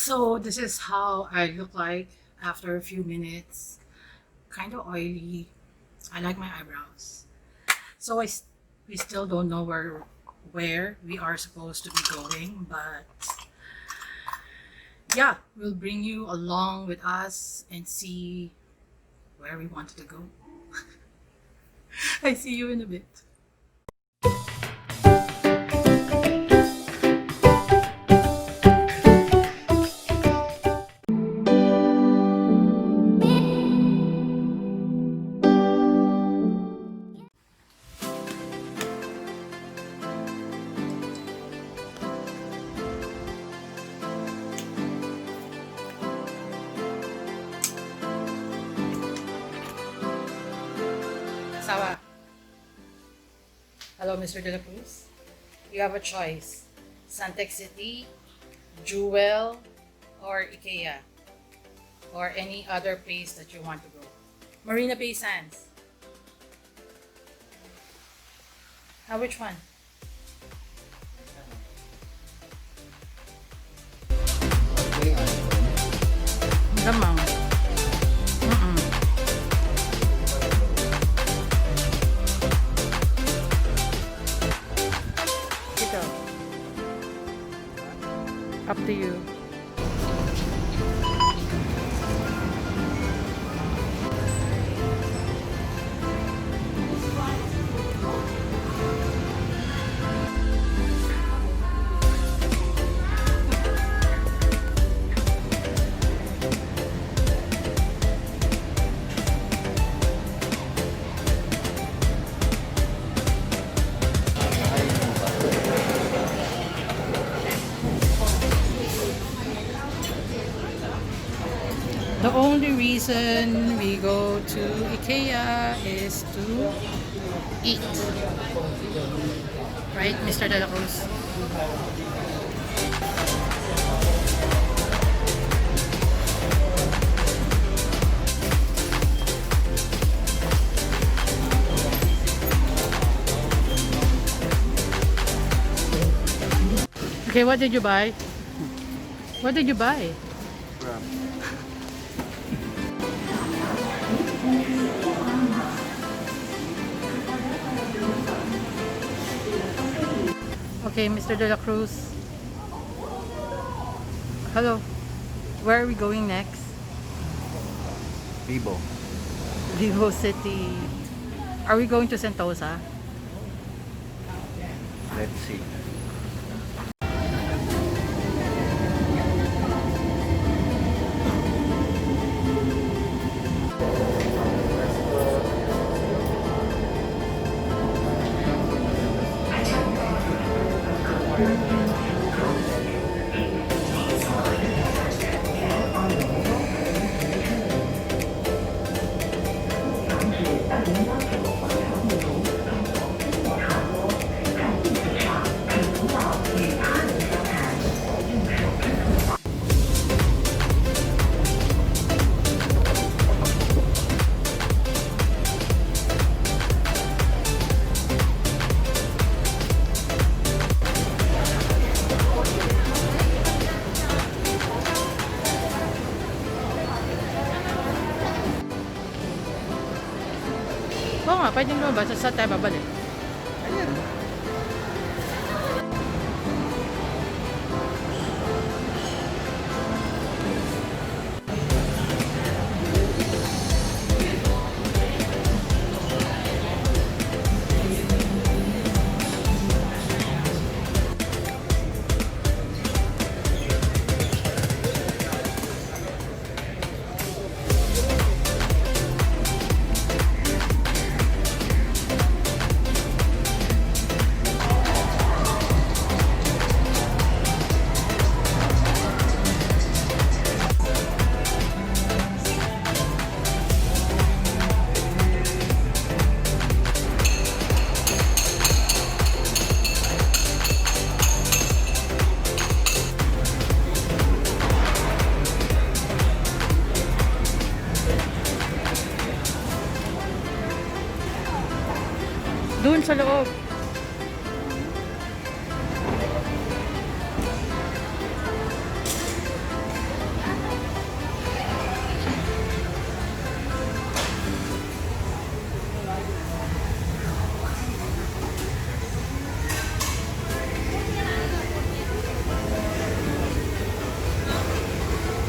So this is how I look like after a few minutes. Kind of oily. I like my eyebrows. So we still don't know where we are supposed to be going, but yeah, we'll bring you along with us and see where we wanted to go. I see you in a bit. Sawa. Hello, Mr. De La Cruz. You have a choice. Suntec City, Jewel, or Ikea, or any other place that you want to go. Marina Bay Sands. Which one? Gamang. Ito. Up to you. The only reason we go to Ikea is to eat. Right, Mr. De La Cruz? Okay, what did you buy? What did you buy? Okay, Mr. De La Cruz. Hello. Where are we going next? Vivo. VivoCity. Are we going to Sentosa? Let's see. Oo nga, pwede mo ba? Saan tayo babalik? Ayan. Doon sa loob.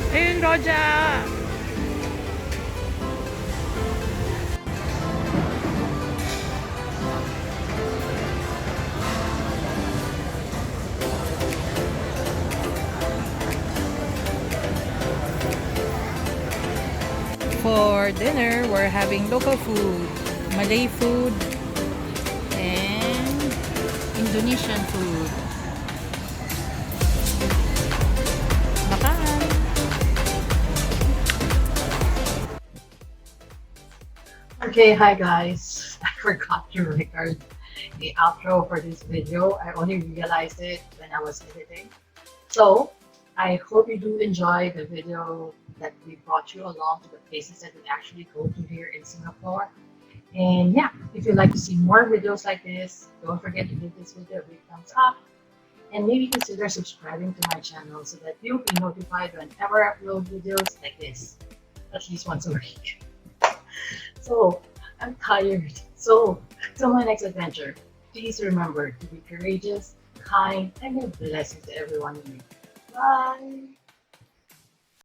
Ayun, Roja! For dinner, we're having local food, Malay food, and Indonesian food. Makan! Okay, hi guys. I forgot to record the outro for this video. I only realized it when I was editing. So, I hope you do enjoy the video that we brought you along to the places that we actually go to here in Singapore. And yeah, if you'd like to see more videos like this, don't forget to give this video a big thumbs up and maybe consider subscribing to my channel so that you'll be notified whenever I upload videos like this, at least once a week. So, I'm tired. So, till my next adventure, please remember to be courageous, kind, and give blessings to everyone you meet. Bye!